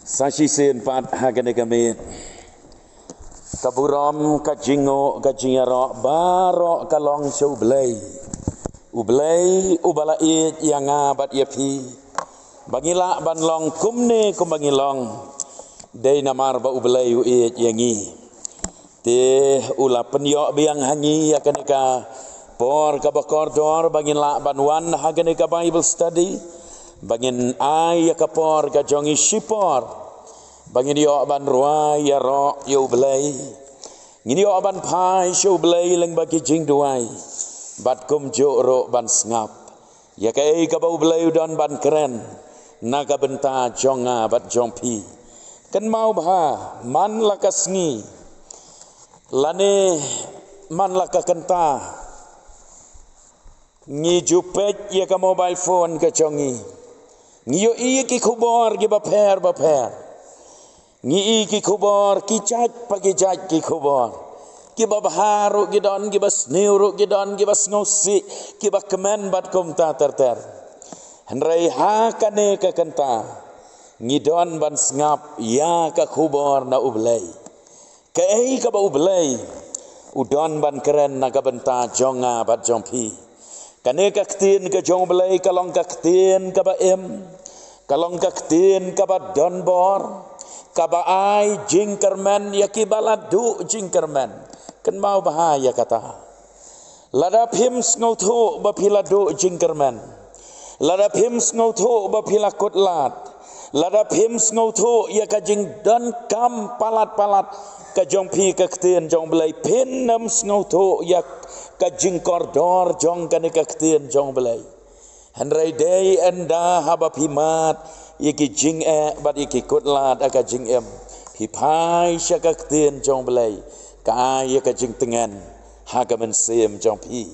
Sashi sen pat hagane kami kaburam kajingo kajingaro baro kalong show ublay ubalaid yang abat yapi bangila banlong kumne kum bangilong day namar ba ublay uid yangi te ula penyo biang hangi akan ka por kabakor dor bangila banwan hagane ka Bible study bangin ay kapor ka jongi shipor bangin yo ban ruai ya ro yo blai ngini yo ban pai show blai leng bagi jing duai bat kum jo ro ban ngap ya kai ka bau blai don ban keren naga benta jonga bat jompi kan mau bha man lakasngi lane man lakakenta ngi jupet ya ka mobile phone ka jongi ngiyo iya ki kubor ki baper ngi ki kubor ki chat pagi chat ki kubor ki babharu ki don ki bas neuro ki don ki bas ngosi ki bakmen bat kum ta ter henrai ha kane ka kenta ngi don ban ngap ya ka kubor na ublai ka ei ka ba ublai udon ban keren na ka benta jonga bat jompi kane kaktin ka jong belai kalong kaktin ka ba kalong kaktin ka ba donbor ka ba ai jingkerman ya ki baladu jingkerman kan mau bahaya kata lada phim ngotho ba philadu jingkerman lada phim ngotho ba philakutlat lada phim ngotho ya ka jing don kam palat ka jong pi kaktin jong belai pin nam ngotho ya kajing kordor jong kane kaktin jong belai henrai day enda haba pimat iki jing bat iki kutlat aka jing hi pai shakaktin jong belai ka ya kajing tengan haga mensem jong pi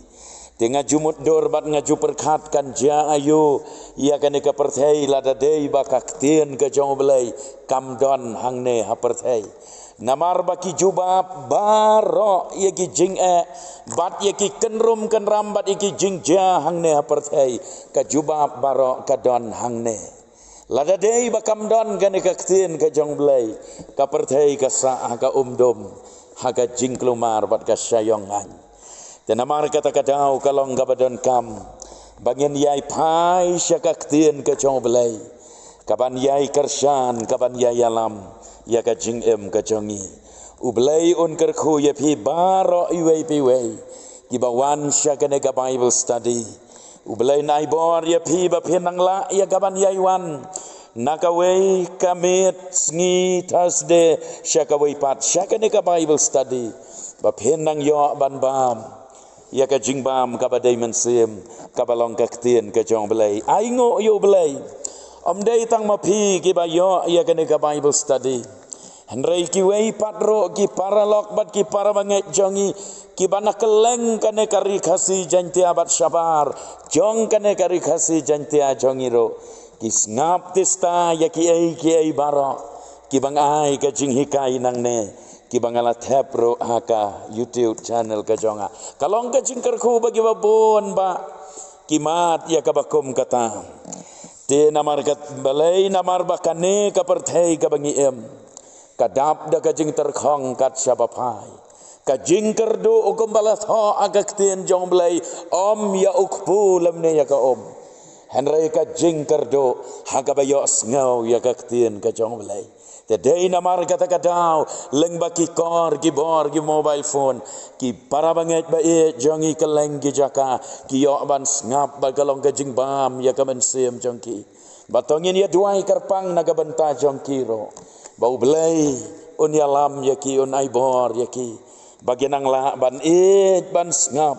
tenga jumut dor bat ngaju perkhat kan ja ayu ya kane ka perthai lada day bakaktin ka jong belai kamdon hangne ha perthai namar baki jubab baro yaki jing bat yaki kenrum kenram bat yaki jing ja hangne aparthai ka jubab baro ka don hangne lada dei bakam don gane ka ktin ka jong blai ka parthai ka sa ka umdom haga jing klumar bat ka syayongan tenamar kata kadau kalong ka badon kam bangin yai pai syaka ktin ka jong blai kaban yai kersan kaban yai alam ya ka jing ka jongi ublai un kerkhu ya pi baro iwei piwei ki bawan sya kane ka Bible study ublai nai bor ya pi ba penang la ya gaban yaiwan nakawei kamit sngi Thursday sya ka wei pat sya kane ka Bible study ba penang yo ban bam ya ka jing bam ka badai mensem ka balong ka ktien ka jong blai ai ngo yo blai om dei tang ma pi ki ba yo ya kane ka Bible study henrai ki wei patro ki paralok bat ki para banget jongi ki bana keleng kane kari khasi janti abat sabar jong kane kari khasi janti jongi ro ki ngap tista ya ki ai baro ki bang ai ka jing hikai nang ne ki bangala tap ro haka YouTube channel ka jonga kalong ka jing kerku bagi babon ba kimat ya ka bakum kata te namar kat balai namar bakane ka perthai ka bangi kadap da kajing terkhong kat syabapai kajing kerdo ukum balas ho agak tien jong belai om ya ukpu lemne ya ka om henrai kajing kerdo haga bayo ngau ya ka tien ka jong belai tedei namar kata kadau leng baki kor gibor gi mobile phone ki para banget ba jongi keleng gi jaka ki yo ban ngap ba kalong kajing bam ya ka mensem jongki batongin ya duai kerpang naga benta jongki ro bau belai un yalam yaki un aibor yaki baginang la ban ban ngap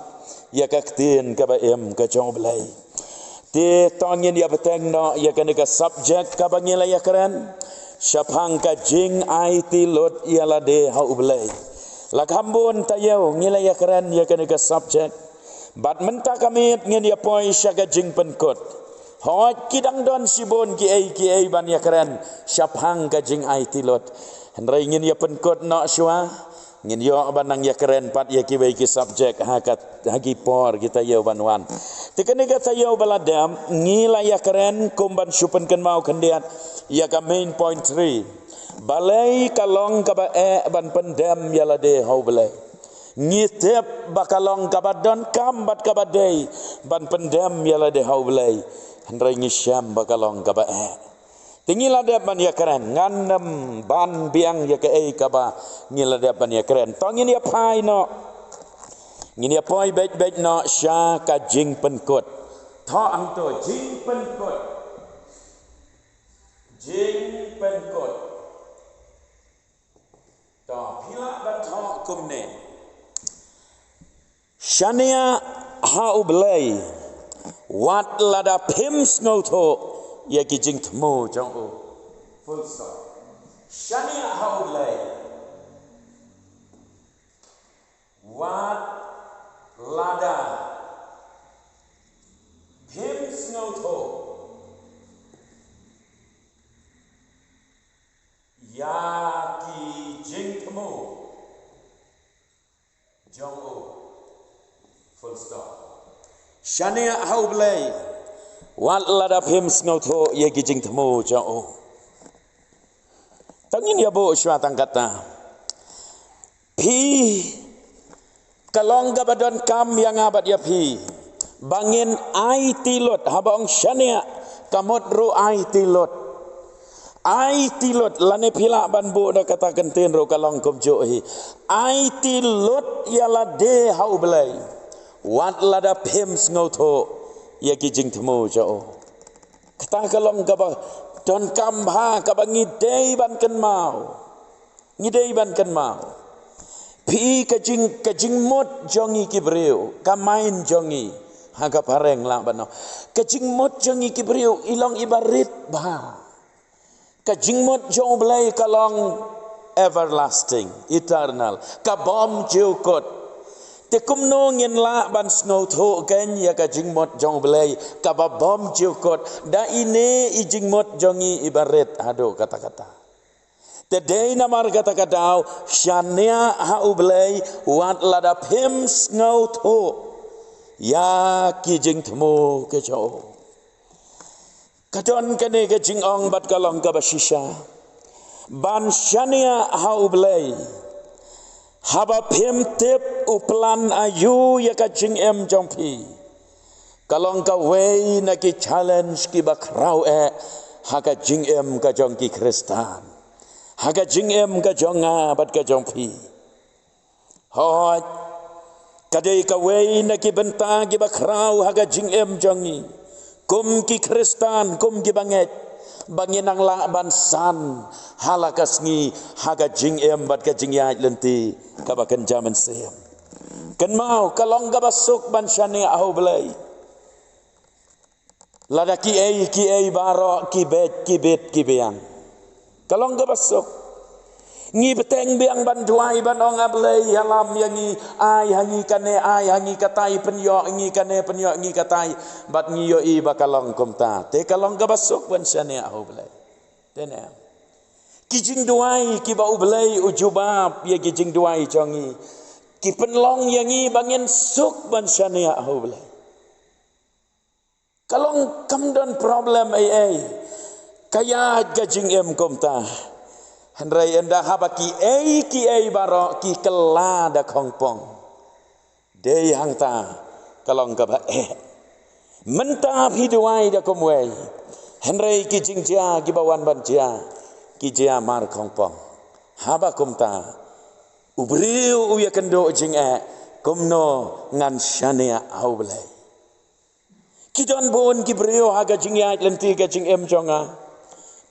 ya kaktin ka ba ka jong belai te tongin ya beteng no ya kan ka subject ka bangila ya keren syapang ka jing IT lot ya la de ha ublai la kambon tayo ngila ya keren ya kan ka subject bat menta kamit ngin ya poi syaga jing penkot hot kidang don sibon ki ai ban ya keren syapang ka jing IT lot henrai ngin ya penkot no syua ngin yo banang ya keren pat ya ki bai ki subject hakat hagi por kita yo banwan tikene kata yo baladam ngila ya keren kumban supen ken mau kendiat ya ka main point 3 balai kalong ka ba ban pendam ya la de hau balai ngitep bakalong ka badon kam bat ka badai ban pendam ya la de hau balai handrai ngisham bakalong ka ba tingila dia ban ya keren ngandam ban biang ya ke kaba ngila dia ban ya keren tong ini apa no ngini apa bet no sya ka jing penkut tho ang to jing penkut to pila ban tho kumne syania ha ublai wat lada pims ngotho ya ki jing thmo jong o full stop shania haulai wat lada him snotho ya ki jing thmo jong o full stop shania haulai wat lada phim snotho ye gijing thmo chao tangin ya bo shwa tang kata phi kalong gabadon kam yang abad ya phi bangin ai tilot habang syania kamot ru ai tilot lane phila ban bo da kata kenten ro kalong kom jo hi ai tilot ya la de hau blai wat lada phim snotho ya ki jing thmo chao kata kalong ka ba don kam ha ka ba ngidei ban kan mau pi ka jing mot jongi ki breu ka main jongi ha ka pareng la ban no ka jing mot jongi ki breu ilong ibarit ba ka jing mot jong blai kalong everlasting eternal ka bom jiukot te kumno ngin la ban snow tho ken ya ka jingmot jong blai ka ba bom jiukot da ine i jingmot jongi ibaret ado kata-kata te dei namar kata-kata syania ha ublai wat lada phim snow tho ya ki jing thmo ke cho kadon kene ke jing ong bat kalong ka ba shisha ban syania ha ublai haba phim tip uplan ayu ya ka jing em jong phi kalong ka wei na ki challenge ki bakrau ha ka jing em ka jong ki kristan ha ka jing em ka jong nga bat ka jong phi hoi kadai ka wei na ki benta ki bakrau ha ka jing em jong ni kum ki kristan kum ki banget banginang la bansan halakas ngi haga jing em bat ka jing ya lenti ka bakan jaman sem kan mau kalong ga basuk ban syane au belai lada ki ai baro ki bet ki beang kalong ga basuk ngi beteng beang ban duai ban ong ablai halam yang ngi ai hangi kane ai hangi katai penyo ngi kane penyo ngi katai bat ngi yo i bakalong komta te kalong ga basuk ban syane au belai tene kijing duai ki ba ublai ujubab ya kijing duai jongi ki penlong yang ngi bangin suk ban syane au belai kalong kam don problem ai kaya gajing em komta handrai enda habaki ki baro ki kela da kongpong de hang ta kalong ka ba menta hiduai da komwei handrai ki jingja ki bawan banja ki jia mar kongpong haba kumta ubriu uya kendo jing kumno ngan syania aublai ki don bon ki brio haga jingya lenti ka jing em jonga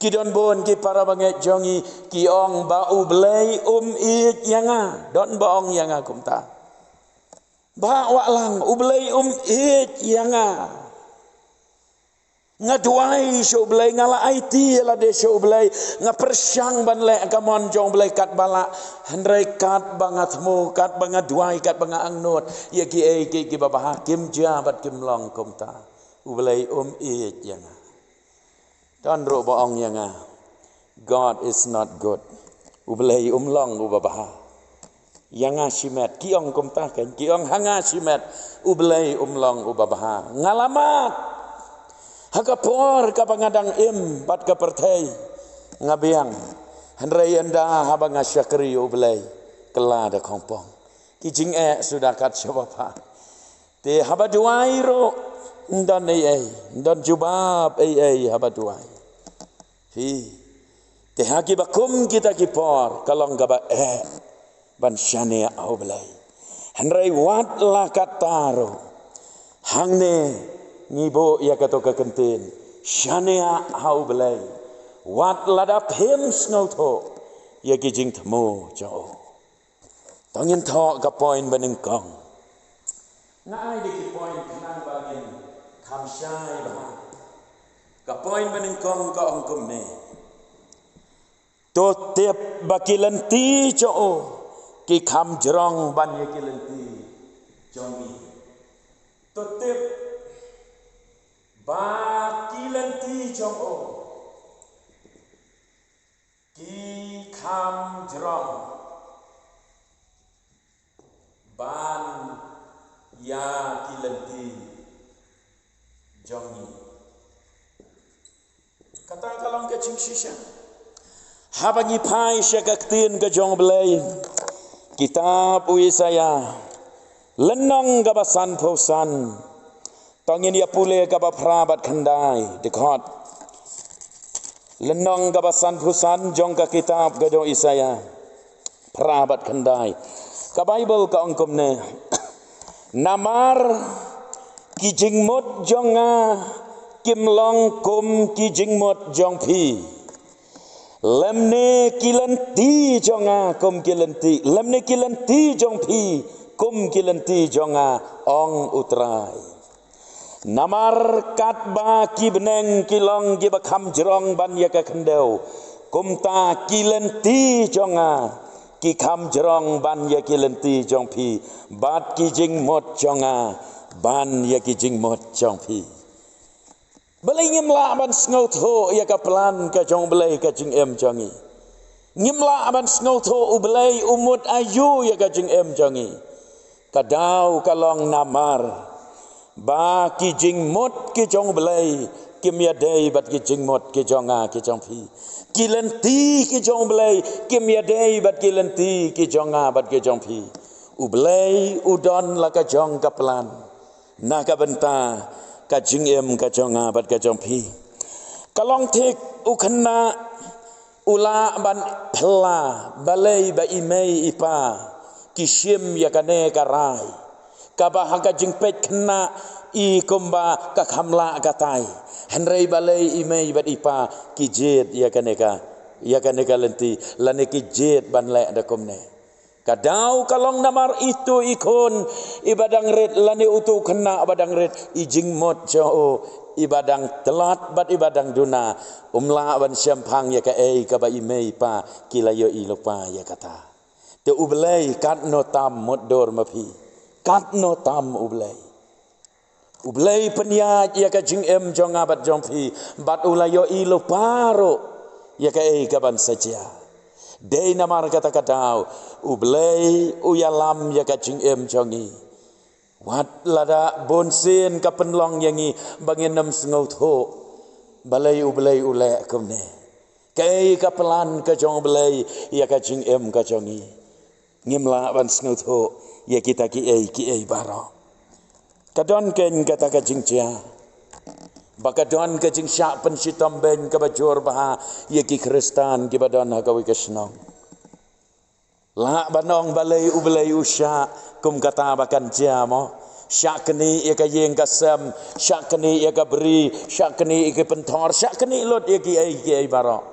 Kidon bon ki para banget jongi ki ong ba ublai it yanga don ba ong yanga kumta ba walang ublai it yanga ngaduai sho ublai ngala IT la de sho ublai nga persyang ban le kamon jong ublai kat bala handrai kat bangat mu kat bangat duai kat bangat angnot ya ki baba hakim jabat kim long kumta ublai it yanga dan ro baong yang God is not good. Ublai long ubabah. yang ngasimet kiong kum taken kiong hangasimet ublay umlong ubabaha ngalamat hakapor kapangadang bat kapertay ngabiang handray anda habang asyakri ublay kelada kompong kijing sudah kat syabapa te habaduai ro ndan ndan jubab habaduai hi te haki bakum kita kipor kalong gaba ban syane au belai handrai wat la kataro hangne ngibo ya kato ka kentin syane au belai wat lada phem snauto ya kijing thmo jo tongin tho ka point baning kong ngai de ki point nang bagin kham shai ba ka point baning kong ka ongkum ne to tep bakilan ti jo ki kham jrong ban ye ki lenti jongi to tep ba ki lenti jong o ki kham jrong ban ya ki lenti jongi kata kalong ke ching shisha habangi pai syakaktin ke jong belai kitab Yesaya lenong gabasan pausan tongin ya pule gaba prabat khandai dekot lenong gabasan pausan jong ka kitab gadong Yesaya prabat khandai ka Bible ka ongkom ne namar kijingmot jonga kimlong kum kijingmot jong pi lemne kilanti jonga kum kilanti lemne kilanti jong pi kum kilanti jonga ong utrai namar katba kibneng kilong gibakham jrong ban yaka khandeu kumta kilanti jonga ki kham jrong ban ya kilanti jong pi bat ki jing mot jonga ban ya ki jing mot jong pi belai ngimla ban snau tho ya ka plan ka jong belai ka jing em jongi ngimla ban snau tho u belai umut ayu ya ka jing em jongi kadau kalong namar ba ki jing mot ki jong belai kim ya dei bat ki jing mot ki jonga ki jong pi kilanti ki jong belai kim ya dei bat kilanti ki jonga bat ki jong pi u belai udon la ka jong ka plan na ka benta ka jing em ka jonga bat ka jong pi kalong thik u khna ula ban phla balai ba imei ipa ki shim ya ka ne ka rai ka ba ha ka jing pet khna i komba ka khamla ka tai handrai balai imei bat ipa ki jet ya ka neka lenti lane ki jet ban le da komne kadau kalong namar itu ikon ibadang red lane utu kena badang red ijing mot jo ibadang telat bat ibadang duna umla ban syampang ya ka ka ba imei pa kilayo ilopa ya kata te ublei kat no tam modor mapi kat no tam ublei peniat ya ka jing em jonga bat jongpi bat ulayo ilopa ro ya ka ban saja dei namar kata kadau ublei uyalam ya ka jing em jongi wat lada bonsin ka penlong yangi bangin nam sngau tho balai ublei ule kumne kai ka pelan ka jong belai ya ka jing em ka jongi ngimla ban sngau tho ya kita ki ai baro kadon ken kata ka jing chia bakadon ka jing syak pen sitom ben ka bajor baha ya ki kristan ki badon ha ka wi kesnong la banong balai ublei usya kum kata bakan chia mo syak keni ya ka yeng ka sam syak keni ya ka beri syak keni ya ka pentor syak keni lot ya ki ai baro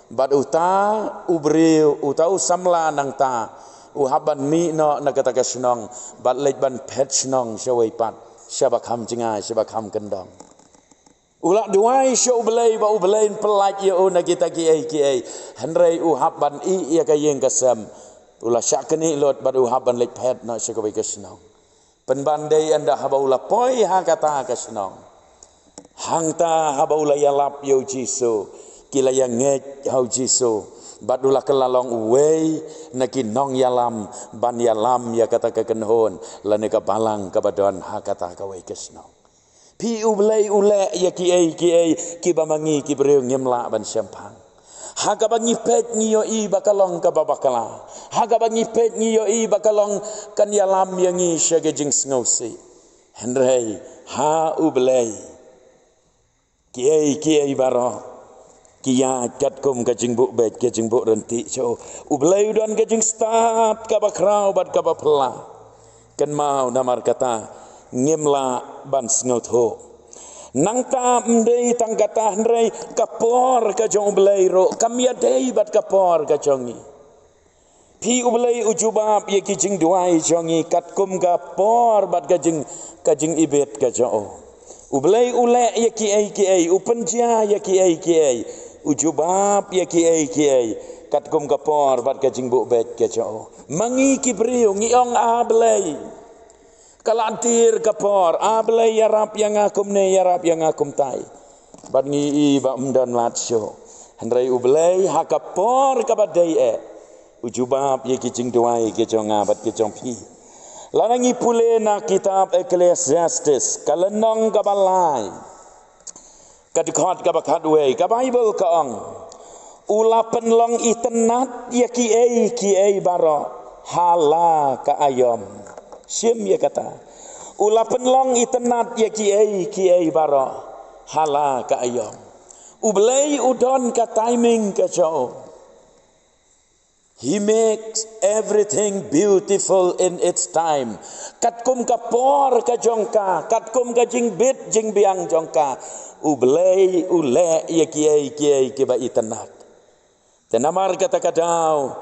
bat uta ubri uta usamla nang ta uhaban mi no na kata ka snong bat lej ban pet snong shawai pat syabakam jingai syabakam kendang ulak duai syo belai ba ubelain pelaj ya ona kita ki ai handrai uhaban i ya ka yeng ka sam ula syakni lot bat uhaban lej pet no syakabai ka snong penbandai anda habaula poi ha kata ka snong hangta habaula yalap yo jiso kila yang nget hau jiso Badulah kelalong uwei naki nong yalam ban yalam ya kata kekenhon lane ka balang ka badon ha kata ka wei kesno. Pi ublei ule ya ki ki bamangi ki breu nyemla ban sempang. Ha ka bangi pet ngiyo i bakalong ka babakala. Ha ka bangi pet ngiyo i bakalong kan yalam yang i syage jing sngosi. Henrei ha ublei ki baro. Kia kat kum kajing buk bet kajing buk renti cho ublai dan kajing start ka bakrau bat ka bapla kan mau namar kata ngimla ban sngot ho nang ta mdei tang kata hrei kapor ka jong ublai ro kamia dei bat kapor ka jongi pi ublai ujubab ye kijing duai jongi kat kum kapor bat kajing ibet ka jo ublai ule ye ki upenja ye ki ujubab ya kiai kat kum kapor bat ka jingbuk bet ke cho mangi ki briu ngiong ablai kalantir kapor ablai yarap yang akum ne yarap yang akum tai bat ngi i ba mdan lat syo handrai ublai ha kapor ka badai ujubab ya ki jing duai ke cho nga bat ke chong pi lanangi pule na kitab Ecclesiastes kalenong ka balai kadikhat ka bakhat we ka Bible ka ong ulapan long itenat ya ki baro hala ka ayom sim ya kata ulapan long itenat ya ki baro hala ka ayom ublei udon ka timing ka jo he makes everything beautiful in its time kat kum ka por ka jongka kat kum ka jing bit jing biang jongka ublei ule ya kiai ke ba itenat tenamar kata kadau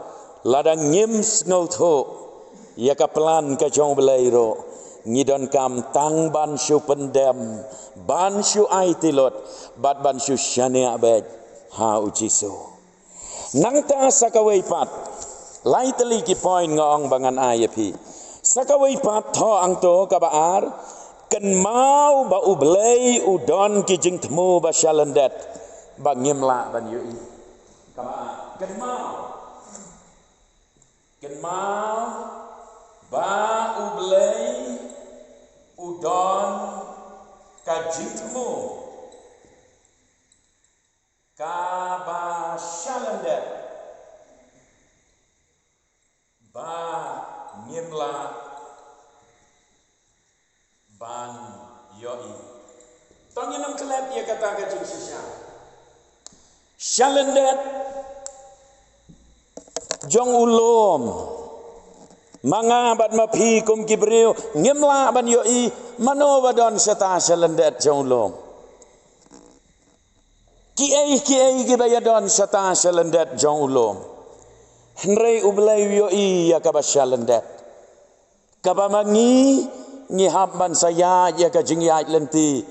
ladang ngim sngot ho ya ka plan ka jong blei ro ngidon kam tang ban syu pendem ban syu ai tilot bat ban syu syania bet ha uciso nang ta sakawai pat lai teli ki point ngong bangan ayapi sakawai pat tho ang to ka baar ken mau ba ublei udon ki jing temu ba shalandet ba ngimla ban yui kama ken mau ba ublei udon ka jing temu ka ba shalandet ba ngimla ban yoi tongin ang kelab dia kata kajing sisya shalandet jong ulom manga bat mapi kum kibreu ngimla ban yoi mano badon seta shalandet jong ulom kiai ki bayadon seta shalandet jong ulom henrei ublai yoi ya ka ba shalandet ka ba mangi ngihap ban saya ya ka jingyat lenti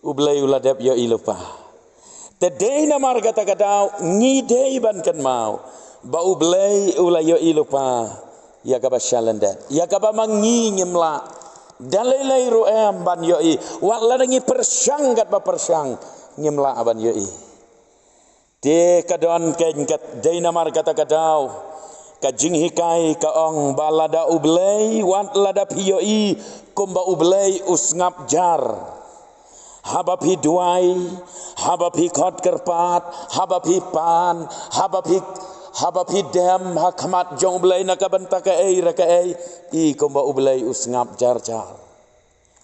ublai uladap yo ilupa tedei namar kata kadau ngidei ban kan mau ba ublai ulayo ilupa ya ka basyalandat ya ka ba mangi ngimla dalai ru'am ban yo i waladangi persang kat ba persang ngimla ban yo i de kadon ken kat dei namar kata kadau kajing hikai ka ong balada ublei wat lada pioi kumba ublei usngap jar habapi duai habapi khot kerpat habapi pan habapi dem hakmat jong ublei na kabanta ka i kumba ublei usngap jar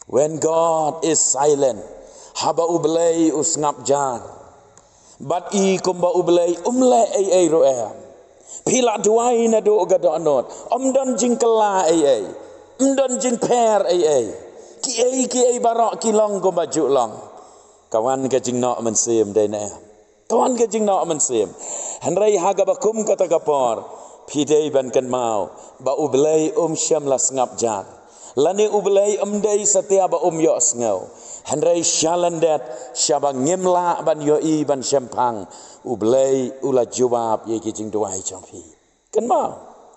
when God is silent haba ublei usngap jar but i kumba ublei ai roem pila duai na do gado anot omdon jingkela omdon jing per ki barok kilong ko baju long kawan ke jing nok mensim dai na kawan ke jing nok mensim hanrai haga bakum kata kapor pidei ban kan mau ba ublei syam las ngap jar lani ublei dei setia ba yo sngo hanrai shalandet syabang ngimla ban yo i ban sempang ublei ula jubab ye kijing duai jongfi kan ma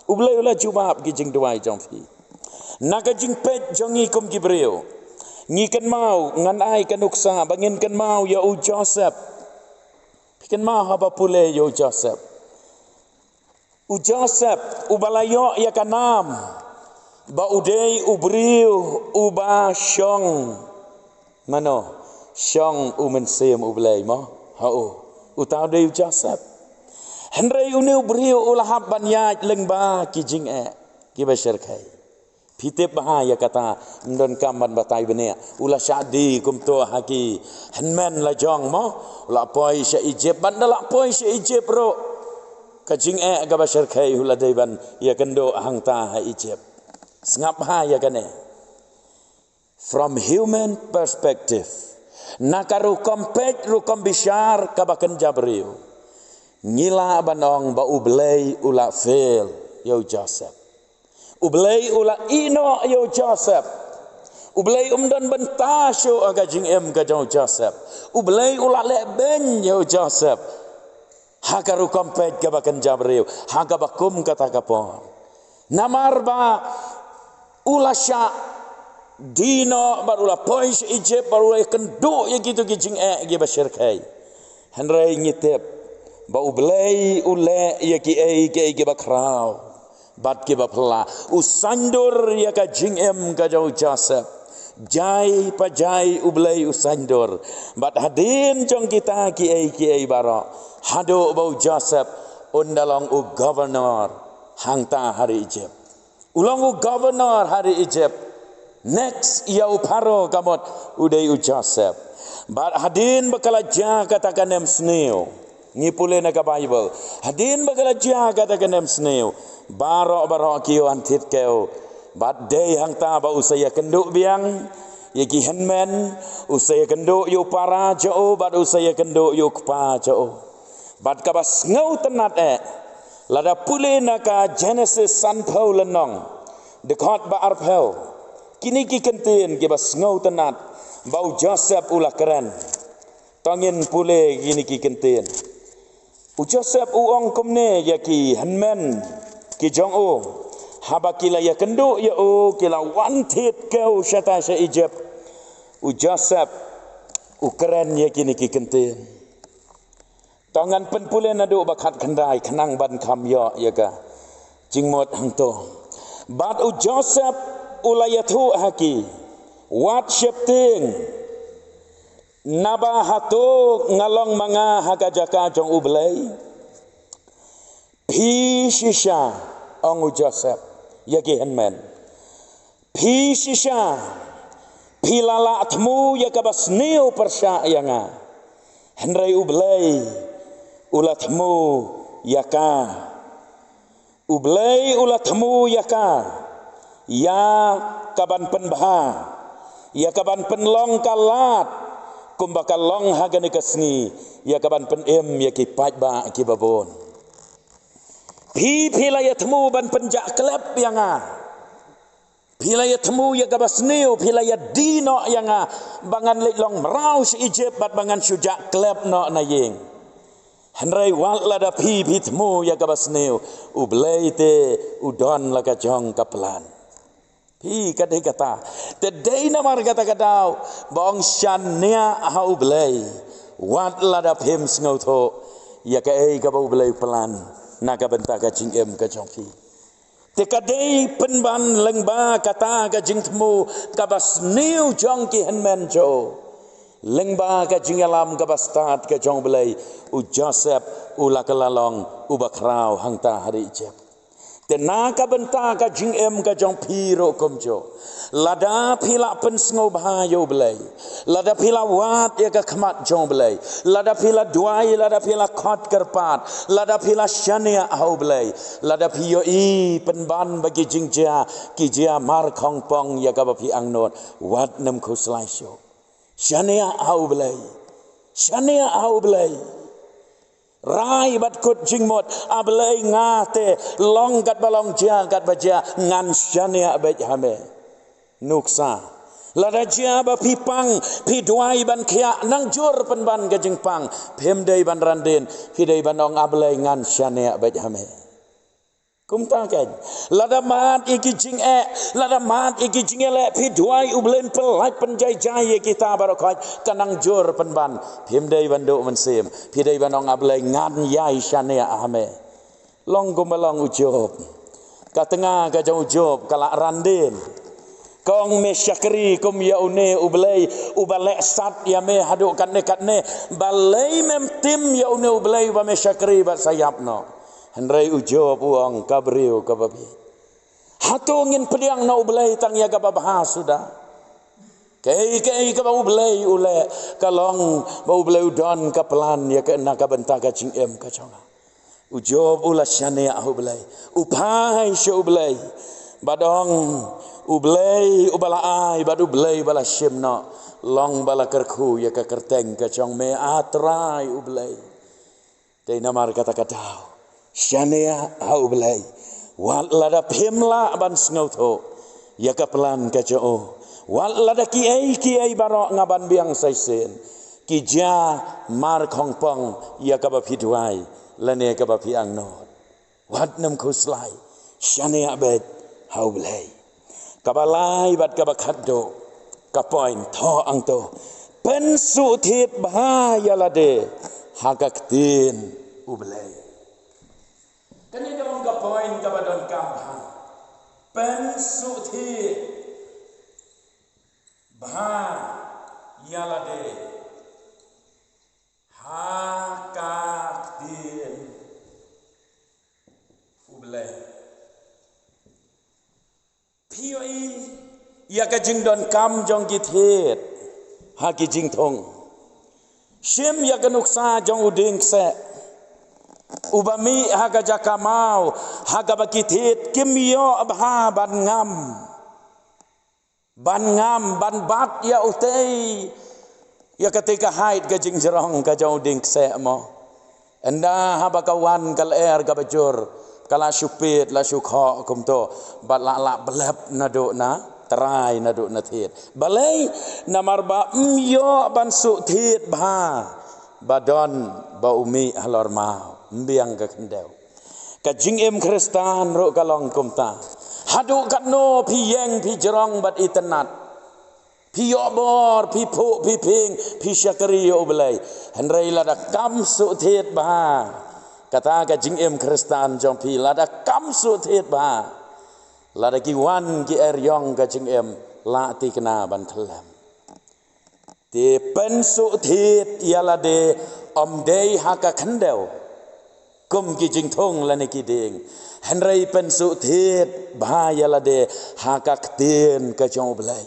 ublei ula jubab kijing duai jongfi naga jing pet jongi kum gibreu ngi kan mau ngan ai kan uksa bangin kan mau ya u Joseph kan ma haba pule yo Joseph u Joseph u balayo ya kanam ba udei u briu u ba syong mano syong u mensem u belai mo hao u tau dei u Joseph henrei u neu briu u lahap ban ya leng ba ki jing ki ba syar khai pitip bahaya kata ndon kaman batai benia ula syadi kum to haki henmen la jong mo la poi sya Egypt ban la poi sya Egypt ro kajing ga bashar khai hula daiban ya kendo hangta ha Egypt sngap bahaya kane from human perspective nakaru kompet ru kombishar kabakan jabriu ngila banong ba ublei ula fail yo Joseph ublei ula ino yo Joseph ublei umdan bentasyo aga jing ga Joseph ublei ula leben yo Joseph hakaru kompet kabakan jabriu hagabakum kata kapon namar ba ula sya dino barula pois Egypt barula kendo ya gitu gijing gi bashir kai henrai ngitep ba ublei ule ya ki bakrau bat ki bapla usandur ya ka jing ka jau Joseph jai pa jai ublei usandur bat hadin jong kita ki baro hado bau Joseph undalong u governor hangta hari Egypt ulang u governor hari Egypt next ya uparo kamot udai u Joseph bat hadin bakala ja katakan em sneo ngipule na ka Bible hadin bakala ja katakan em sneo baro kiyo antit keo bat day hangta ba usaya kenduk biang yaki henmen usaya kenduk yo para jo bat usaya kenduk yo kpa jo bat kabas ngau tenat lada pule naka Genesis san phau lenong dekot ba arphau kini ki kentin ki bas ngau tenat bau Joseph ula keren tangin pule kini ki kentin u Joseph u ong komne yaki henmen ki jong o habakila ya kendo ya o kila wanted kau syata sya Egypt u Joseph u keren ya kini ki kentin tangan penpule nadu bakat kendai kenang ban kam ya ka jingmot hangto bat u Joseph ulayatu haki wat shepting naba hatu ngalong manga hakajaka jong ublei pi shisha ong u Joseph yaki henmen pi shisha pi lala atmu yakabas neo persya yanga henrai ublei ulatmu yaka ublei ulatmu yaka ya kaban penbha ya kaban penlong kalat kumbakal long hagani kasni ya kaban penem ya ki pajba ki babon pi pilayatmu ban penjak klep yanga pilayatmu ya kabas neu pilayat dino yanga bangan long meraus Egypt bat bangan sujak klep no nayeng henrai wal lada pi pitmu ya kabas neu ublei te udon laka jong kaplan pi kadai kata te dei namar kata kadau bong syania ha ublei wat lada pim sngo tho ya ka ka ublei pelan naga benta ka jing ka jongki te kadai penban lengba kata ka jing temu kabas new jongki henmen jo lengba ka jing alam kabas tat ka jong belai u Joseph u lakalalong u bakrau hangta hari Egypt te naga benta ka jing ka jong piro komjo lada pila pen sngo bahayo belai lada pila wat ya ka khamat jong belai lada pila duai lada pila khot kerpat lada pila syania au belai lada pio i penban bagi jingja ki jia mar khong pong ya ka pi angnot wat nam ko slai sho syania au belai syania au belai rai bat kut jingmot ablei ngate long gat balong jia gat baja ngan syania bet hame nuksa lada jia ba pipang pi duai ban khia nang jur penban ga jingpang phem dei ban randen pi dei ban ong ablei ngan syania bet hame kum ta kan lada mat iki jing lada mat iki jing le pi duai ublen pelai penjai jai kita barokai kanang jur penban phem dei ban do mensem pi dei ban ong ablei ngan yai syania hame long gumalong ujob ka tengah ka jauh ujob kalak randin kong me syakri kum ya une ublay ubalek sat ya me haduk katne balai mem tim ya une ublay ba me syakri ba sayapno henrai ujob uang kabriu kababi hatungin pediang na ublay tang ya gababha sudah kai ka ba ublay ule kalong ba ublay udon ka pelan ya ka na ka benta ka cingem ka chonga ujob ula syane ublay upai syu ublay badong ublay ubalaai badu ublay bala shimna long bala kerku ya ka kerteng ka chong me atrai ublay dei namar kata katau syane ublay wal lada phimla ban snauto ya ka pelan ka cho wal lada kiai barok ngaban biang saisen ki ja mar khongpong ya ka ba phidwai lane ka ba piang no wat nam khuslai syane abet ublay kabalai bat kabakado kapoin tho angto pensu thit bahaya lade hagaktin ublay kani dong kapoin kabadon kamha pensu thit bahaya lade hagaktin ublay POE ya ka jing don kam jong ki thet ha ki jing thong shem ya ka nuksa jong uding se ubami ha ka jakamau ha ka ba ki thet kim yo abha ban ngam ban bat ya utei ya ketika haid ka jing jerong ka jong uding se mo enda ha ba kawan kal er ka bajur kala syupit la syukha kumto bat la belap nado na terai nado na thit balai namar ba myo ban su thit bha badon ba umi halor ma mbiang ka kendeu ka jingem kristan ro kalong kumta hadu katno pi yeng pi jerong bat itenat pi yobor pi phu pi ping pi syakri yo belai henrai la da kam su thit bha kata ka jingem kristan jong pi lada kam su thet ba lada ki wan ki eryong ka jingem la ti kena ban thlem ti pen su thet yala de om dei ha ka khandeu kum ki jing thong la ne ki ding henrei pen su thet ba yala de ha ka kten ka jong blai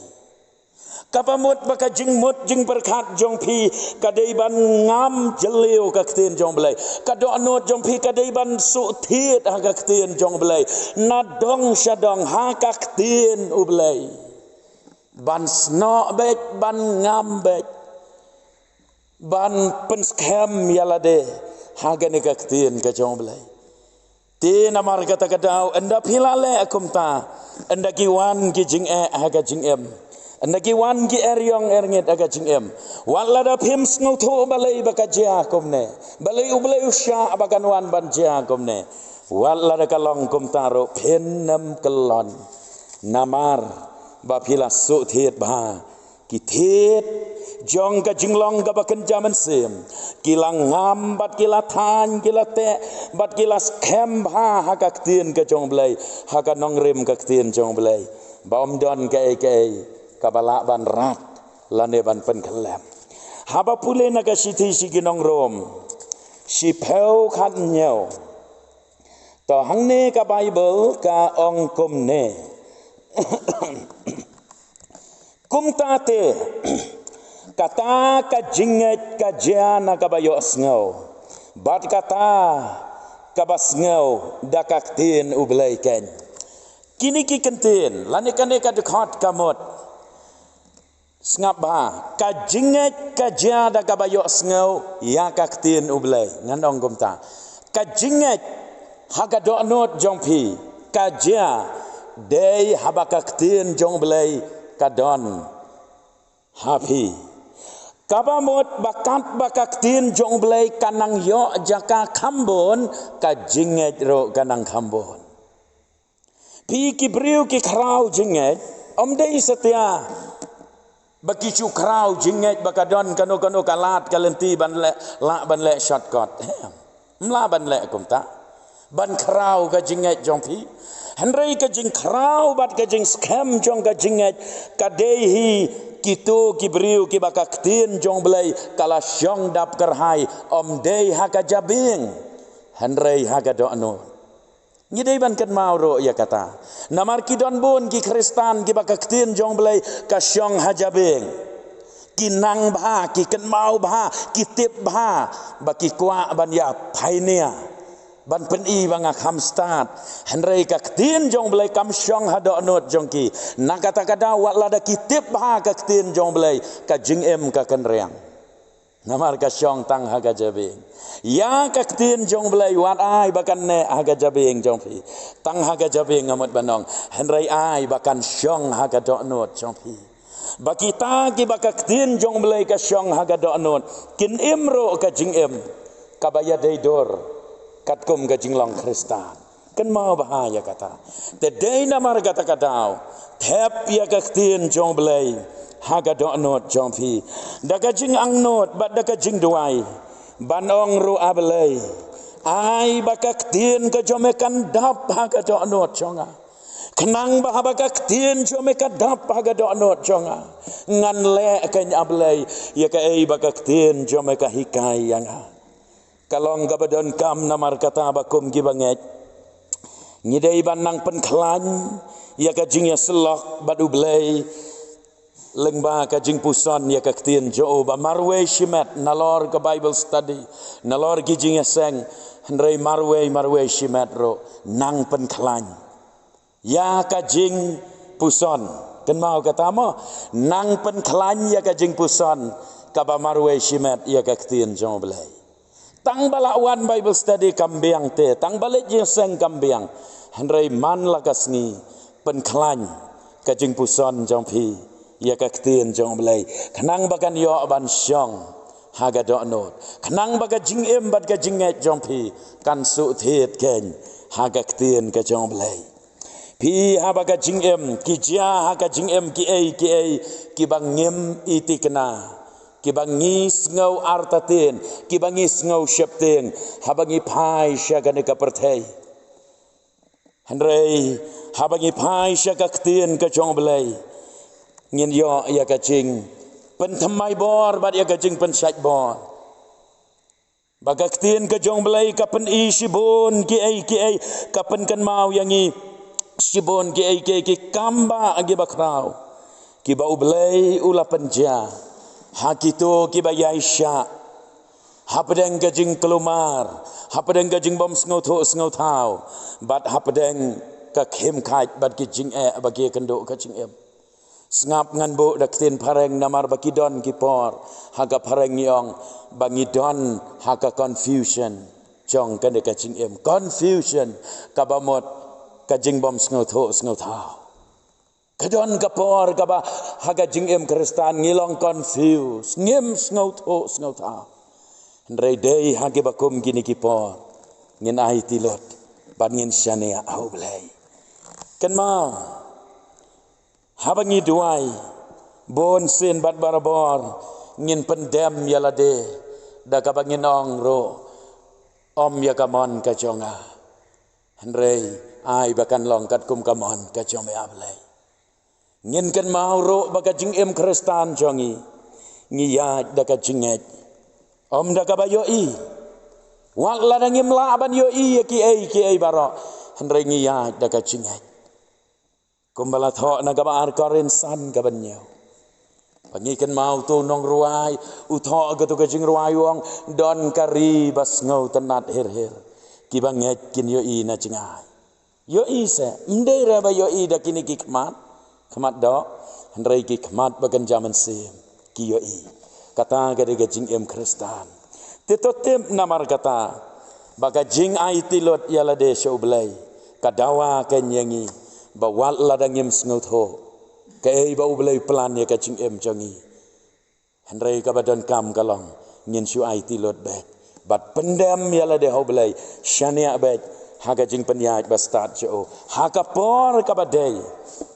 kapamut baka jing mut jing berkat jong pi kadai ban ngam jeleu ka kten jong belai kado anot jong pi kadai ban su thit ha ka kten jong belai na dong syadong ha ka kten u belai ban sno bet ban ngam bet ban penskem yala de ha ga ne ka kten ka jong belai ti namar kata kadau enda pilale akumta enda kiwan ki jing ha ka jing em Andaki wan ki eryong ernget aga jingem wala da phim snau tho balai baka jia komne balai ublai usya abakan wan ban jia komne wala da kalong kom taro phenam kelon namar ba phila su thet ba ki thet jong ka jinglong ka bakan jaman sem kilang ngam bat kila than kila te bat kila skem ba ha ka tien ka jong blai ha ka nong rem ka tien jong blai bom don kai kabala ban rat lane ban pen kelam haba pule na ka sithi siginong rom si pheu khat nyau to hangne ka bible ka ong kum ne kum ta te kata ka jinget ka jana ka bayo sngo bat kata ka basngo dakaktin ublai ken kini ki kentin lane kane ka dekat kamot Sngap ba ka jinget ka jada ka bayo sngo ya ka ktin ublay ngandong gumta ka jinget ha ka do not jong pi ka ja dei haba ka ktin jong blay ka don happy kabamot bakat bakaktin jong blay kanang yo jaka khambon ka jinget ro kanang khambon pi ki briu ki khrau jinget om dei setia baki chu krau jinget bakadon kano kalat kalenti ban le la ban le shortcut mla ban le kum ta ban krau ka jinget jong pi henrei ka jing krau bat ka jing scam jong ka jinget ka dehi kitu kibriu ki bakak tin jong belai kala syong dap kerhai om dei ha ka jabing henrei ha ka do anu ngidei ban kan mau ro ya kata namar ki don bun ki kristan ki bakak tin jong belai ka syong ha jabing ki nang bha ki kan mau bha ki tip bha baki kwa ban ya painia ban pen i bang kham start henrei ka tin jong belai kam syong ha do not jong ki na kata kada wat la da ki tip bha ka tin jong belai ka jing em ka kan reang namar ka syong tang ha ga jabing ya ka tin jong belai wat ai bakan ne ha ga jabing jong pi tang ha ga jabing ngamot banong henrei ai bakan syong ha ga do not jong pi baki ta ki bakak tin jong belai ka syong ha ga do not kin em ro ka jing em ka baya dei dor kat kum ka jing long kristan kan mau bahaya kata te dei namar kata kadau thep ya ka tin jong belai ha ga do not jong pi da ka jing ang not bat da ka jing duai banong ru ablei ai bakak tin ka jome kan dap ha ga do not jonga kenang bah bakak tin jome ka dap ha ga do not jonga ngan le ka ablei ya ka ei bakak tin jome ka hikai yang kalong gabadon kam namar kata bakum gibanget ngidei banang penklan ya ka jing ya selok badu blei lengba ka jing puson ya ka tin jo ba marwe shimet nalor ka bible study nalor ki jing ya seng henrei marwe shimet ro nang penklan ya ka jing puson kan mau kata mo nang penklan ya ka jing puson ka ba marwe shimet ya ka tin jo blei tang balawan bible study kambiang te tang balik je seng kambiang henrei man lakas ni penklan ka jing puson jong pi ya ka tin jong belai kenang bakan yo ban syong haga do not kenang baka jing em bat ka jinget jong pi kan su thet ken haga tin ka jong belai pi ha baka jing em ki ja ha ka jing em ki ei ki bangem iti kena ki bangis ngau artatin ki bangis ngau syapting habangi pai syagane ka perthai henrei habangi pai syagaktin ka jong belai ngin yo ya ka jing pen thamai bor bat ya ka jing pen syat bor bagaktin ka jong belai ka pen i sibon ki ei ka pen kan mau yangi sibon ki ei ki kamba agi bakrau ki bau belai ula penja hakito ki bayai sya hapadeng gajing kelumar hapadeng gajing bom sngo thau bat hapadeng ka khem khat bat ki jing bagi kendo ka jing em ngap ngan bo daktin pareng namar baki don ki por haga pareng yong bangi don haga confusion jong kan ka jing em confusion ka bamot ka jing bom sngo thau kadon kapor kaba haga jing em kristan ngilong confuse ngim sngo thau ndrei dei hage bakum gini kipor ngin ai tilot ban ngin syane au blai kan mau habangi duai bon sin bat barabor ngin pendem yalade da kabangin ong ro om ya kamon ka jonga ndrei ai bakan long kat kum kamon ka jome ablai ngin kan mau ro baka jing em kristan jongi ngiya da ka jinget om da ka bayo i wal la ngim la ban yo i ki ai baro ndrei ngiya da ka jinget kumbala tho na ka bar korin san ka banyo pangi kan mau tu nong ruai u tho ka tu ka jing ruai wong don kari bas ngau tenat her ki banget kin yo i na jingai yo i se ndera ba yo i da kini ki khamat do ndrei ki khamat bagan jaman sim ki yo i kata ga de jing em kristan te to tem namar kata baga jing ai tilot yala de show blai kadawa ken yangi bawal ladangim snotho kai bau blai plan ya ka jing em jongi ndrei ka badan kam kalong ngin shu ai tilot bet bat pendam yala de ho blai shania bet haga jing penyaj bastat jo haga por ka badai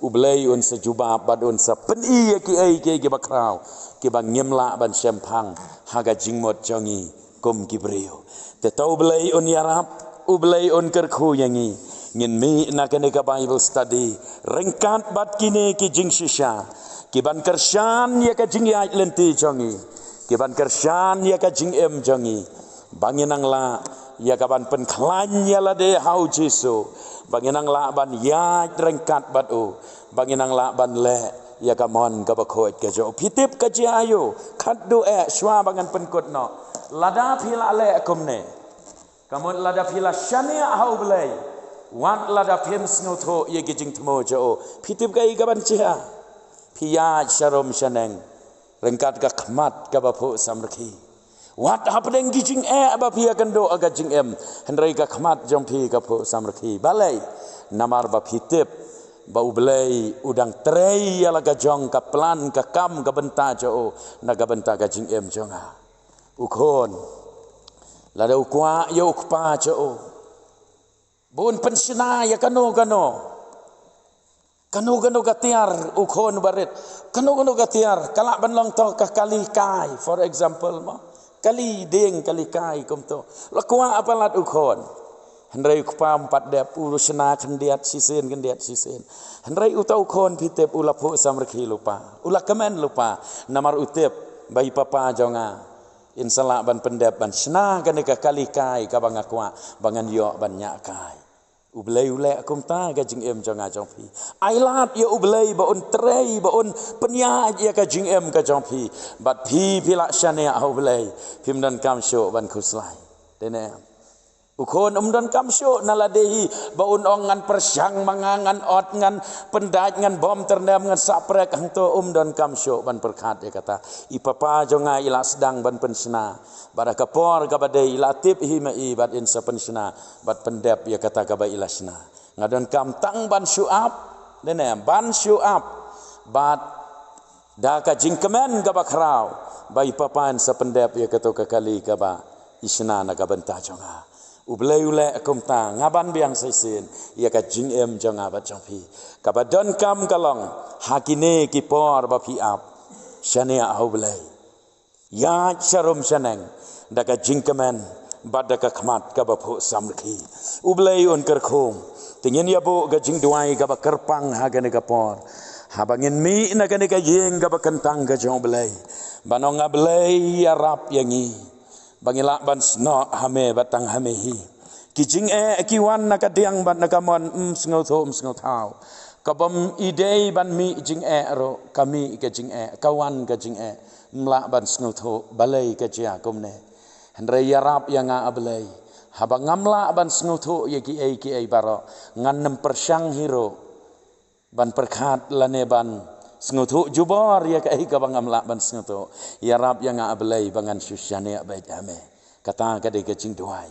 ublei un sejubab bad un sa peni ki ai ki bakrau ki bang nyemla ban sempang haga jing mot jongi kum ki brio te tau blei un yarap ublay on kerku yangi ngin mi nakane ka Bible study rengkat bat kini ki jing shisha ki ban kershan ya ka jing ya lenti jongi ki ban kershan ya ka jing em jongi banginang la ya ka ban pen klan ya la de hau jisu banginang la ban ya rengkat bat o banginang la ban le ya ka mon ka bakhoit ka jo pitip ka jayo khat do shwa bangan pen kot no lada phila le akumne kamun lada phila shania hau blai wan lada phem snotho ye gijing thmo jo pitip ga igaban chia phiya sharom shaneng rengkat ka khmat ka bapho samrakhi wat hapdeng gijing ba phia kando aga jing em henrai ka khmat jong phi ka pho samrakhi balai namar ba pitip ba ublai udang trei ala ka jong ka plan ka kam ka benta jo na ka benta ka jing em jonga ukhon lada ukwa yo ukpa jo bun pensina ya kano gatiar ukhon baret kano gatiar kalak ban long to ka kali kai for example ma kali deng kali kai kom to lakwa apalat ukhon henrai ukpa empat dep urusna khendiat sisen henrai utau khon pitep ulapo samrekhi lupa ulakamen lupa namar utep bai papa jonga insala ban pendep ban sna kan ka kali kai ka bangakwa bangan yo ban nya kai ublai ule akum ta ga jing em jonga jong phi ailat yo ublai ba on trei ba on penya ya ka jing em ka jong phi bat phi phila shane au ublai phim dan kam sho ban khuslai dene ukhon dan kam sho naladehi ba on ngan persyang mangangan ot ngan pendaj ngan bom ternem ngan saprek hang to dan kam sho ban perkhat ya kata ipapa jonga ila sedang ban pensna bara kapor ka badai latip hi mai bat insa pensna bat pendep ya kata ka ba ilasna ngadon kam tang ban syuab dene ban syuab bat da ka jingkemen ka bakrau bai papan sa pendep ya kata ka kali ka ba isna na ka benta jonga ublai ule akum ta ngaban biang saisin ya ka jing em jonga ba jong phi ka ba don kam kalong hakine ki por ba phi ap shane a ublai ya sharom shaneng da ka jing kemen ba da ka khmat ka ba pho samkhi ublai on ker khom tingin ya bo ga jing duai ka ba kerpang ha ga ne ka por ha bangin mi na ga ne ka yeng ka ba kentang ga jong blai banong ablai ya rap yangi bangila ban sno hame batang hame hi kijing kiwan nakadiang ban nakamon sngo thau kabam idei ban mi jing ro kami ke jing kawan ke jing mla ban sngo tho balai ke chia komne henre yarap yang ablai haba ngamla ban sngo tho ye ki ai baro ngan nem persyang hiro ban perkhat lane ban sngutu jubor ya kai ka bangam la ban sngutu ya rab yang ablai bangan syusyane bai ame kata ka de ke jing duai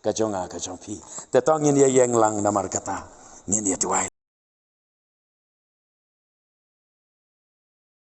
ka jonga ka jong pi te tong yin ye yang lang namar kata ngin ye duai